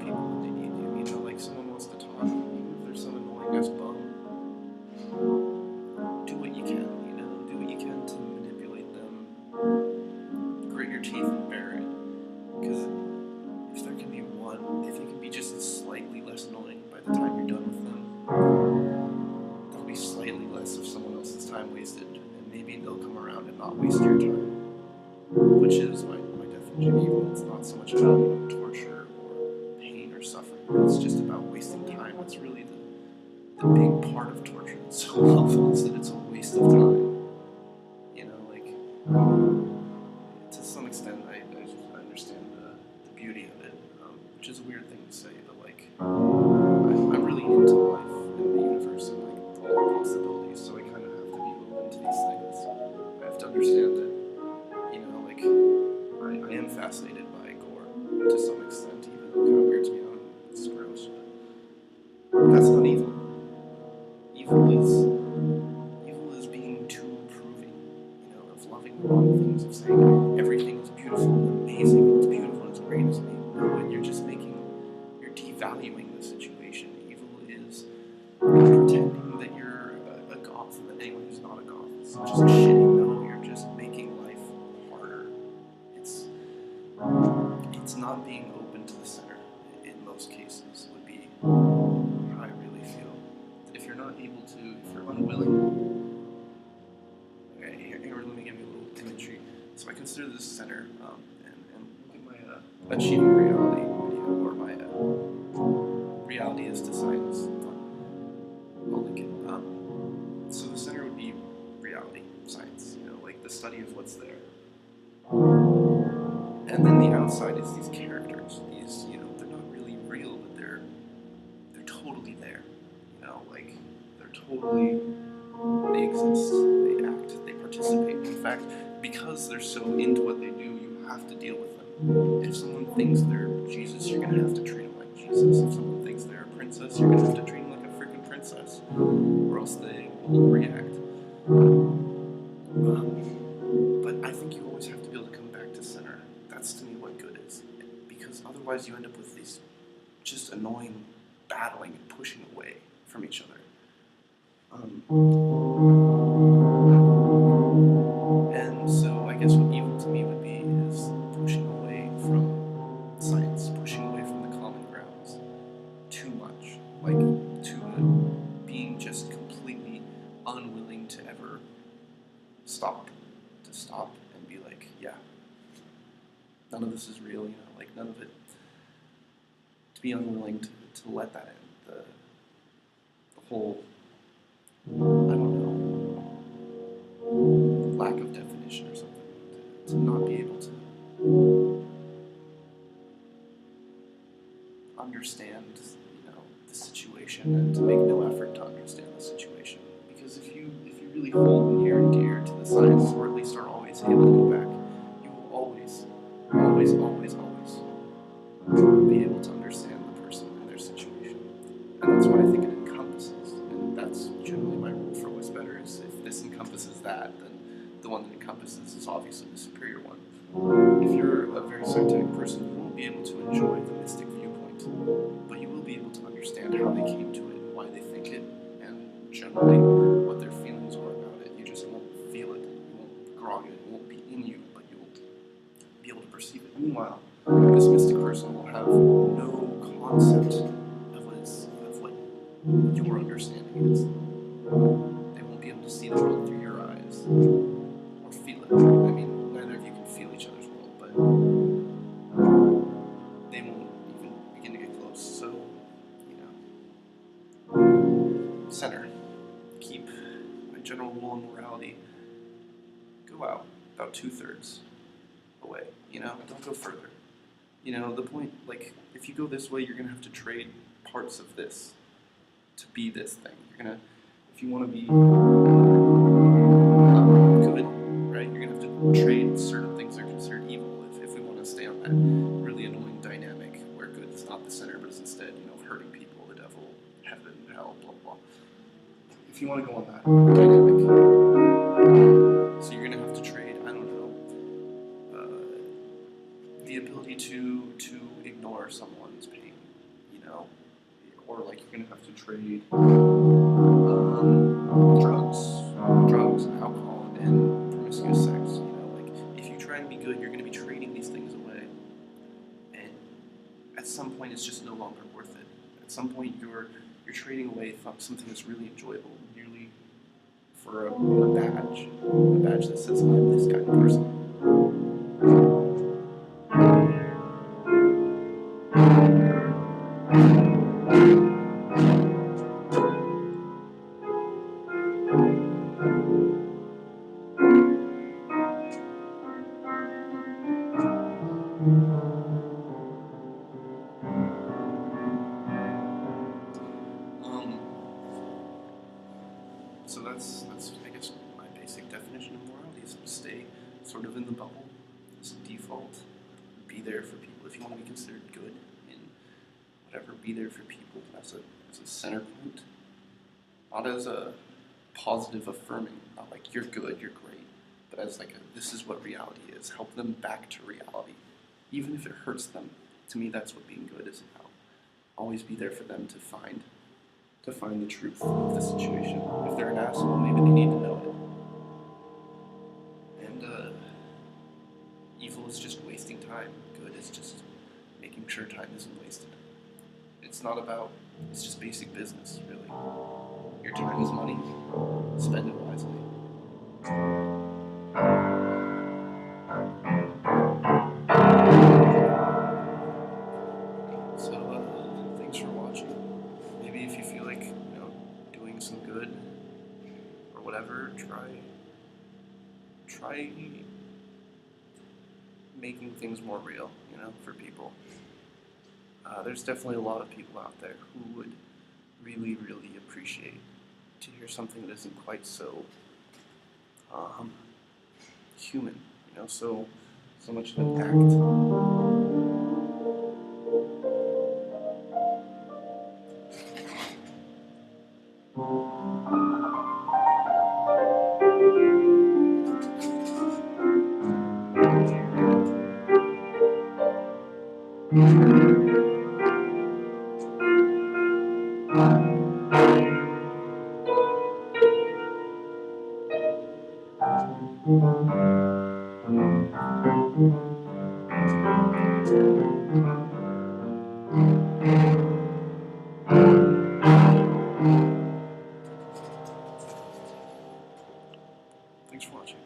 people when they need you. You know, like someone wants to talk, even if there's some annoying ass bum, do what you can, you know, do what you can to manipulate them, grit your teeth and bear it. Because if there can be one, if you can be just slightly less annoying by the time you're done with them, that'll be slightly less of someone else's time wasted, and maybe they'll come around and not waste your time. Which is my definition of evil. It's not so much about, you know, torture or pain or suffering. It's just about wasting time. That's really the big part of torture that's so awful, is that it's a waste of time. You know, like, to some extent, I understand the beauty of it, which is a weird thing to say, but like, I'm really into life and the universe and like all the possibilities, so I kind of have to be open to these things. I have to understand that, you know, like, I am fascinated by gore to some extent, even though it kind of weirds me out and it's gross, but that's not evil. Evil is being too approving, you know, of loving the wrong things, of saying everything is beautiful and amazing, and it's beautiful and it's great, it's amazing. No, and you're devaluing the situation. Evil is pretending that you're a goth, and that anyone who's not a goth is just shitty. No, you're just making life harder. It's not being open to the center in most cases would be how I really feel. If you're not able to, if you're unwilling, okay, here let me give you a little imagery. So I consider this center, and look at my achieving reality video, or my reality is to science. I'll link it. So the center would be reality, science, you know, like the study of what's there. And then the outside is these characters. These, you know, they're not really real, but they're totally there. You know, like they exist, they act, they participate. In fact, because they're so into what they do, you have to deal with them. If someone thinks they're Jesus, you're gonna have to treat them like Jesus. If someone thinks they're a princess, you're gonna have to treat them like a freaking princess, or else they will react. But I think you always have to be able to come back to center. That's to me what good is, because otherwise you end up with these just annoying battling and pushing away from each other. And so I guess what evil to me would be is pushing away from science, pushing away from the common grounds too much, like to being just completely unwilling to ever stop and be like, yeah, none of this is real, you know, like none of it, to be unwilling to let that in, the whole, I don't know, lack of definition or something, to not be able to understand, you know, the situation, and to make no effort to understand the situation. Because if you really hold near and dear to the science, or at least are always able to go back, you will always be able to understand the person and their situation. And that's what I think it encompasses. And that's generally my rule for what's better, is if this encompasses that, then the one that encompasses is obviously the superior one. If you're a very scientific person, you won't be able to enjoy the mystic viewpoint, but you will be able to understand how they came to it and why they think it, and generally what their feelings were about it. You just won't feel it, you won't grog it, it won't be in you, but you'll be able to perceive it. Meanwhile, this mystic person will have no concept of what your understanding is. They won't be able to see the world through your eyes, or feel it. I mean, neither of you can feel each other's world, but they won't even begin to get close. So, you know, center. Keep my general rule on morality. Go out about 2/3 away. You know, don't go further. You know, the point, like, if you go this way, you're gonna have to trade parts of this to be this thing. You're gonna, if you want to be good, right? You're gonna have to trade certain things that are considered evil if we want to stay on that really annoying dynamic where good is not the center, but is instead, you know, hurting people, the devil, heaven, hell, blah blah. If you want to go on that dynamic, so you're gonna have to trade, I don't know, the ability to ignore someone's pain, know, or like you're gonna have to trade drugs, alcohol, and promiscuous sex. You know, like if you try and be good, you're gonna be trading these things away, and at some point, it's just no longer worth it. At some point, you're trading away something that's really enjoyable, merely for a badge that says I'm this kind of person. So that's I guess my basic definition of morality is to stay sort of in the bubble as a default. Be there for people if you want to be considered good in whatever. Be there for people as a center point, not as a positive affirming. Not like you're good, you're great, but as like this is what reality is. Help them back to reality, even if it hurts them. To me, that's what being good is about. Always be there for them to find the truth of the situation. If they're an asshole, maybe they need to know it. And evil is just wasting time. Good is just making sure time isn't wasted. It's not about, it's just basic business, really. Your time is money. Spend it wisely. So, thanks for watching. Maybe if you feel like, doing some good or whatever, try making things more real, for people. There's definitely a lot of people out there who would really, really appreciate to hear something that isn't quite so human, so much of an act. Thanks for watching.